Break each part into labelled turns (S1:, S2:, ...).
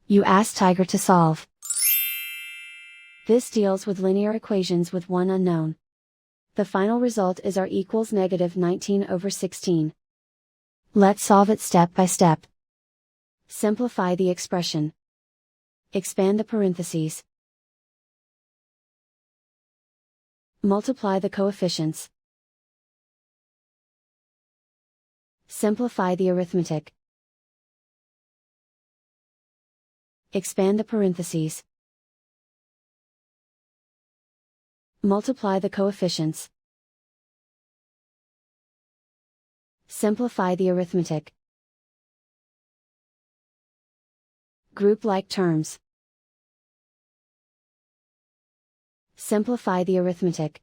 S1: You ask Tiger to solve. This deals with linear equations with one unknown. The final result is r equals -19/16. Let's solve it step by step. Simplify the expression. Expand the parentheses. Multiply the coefficients. Simplify the arithmetic. Expand the parentheses. Multiply the coefficients. Simplify the arithmetic. Group like terms. Simplify the arithmetic.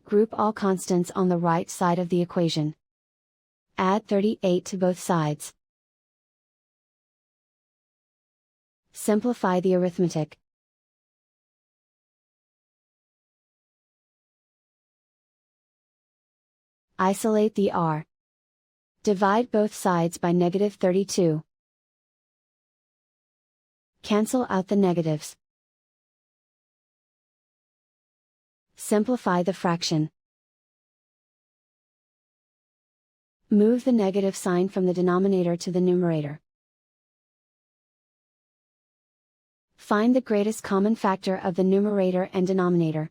S1: Group all constants on the right side of the equation. Add 38 to both sides. Simplify the arithmetic. Isolate the r. Divide both sides by -32. Cancel out the negatives. Simplify the fraction. Move the negative sign from the denominator to the numerator. Find the greatest common factor of the numerator and denominator.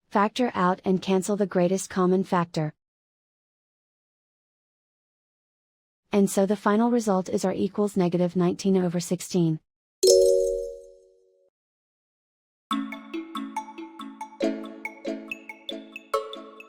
S1: Factor out and cancel the greatest common factor. And so the final result is r equals -19/16.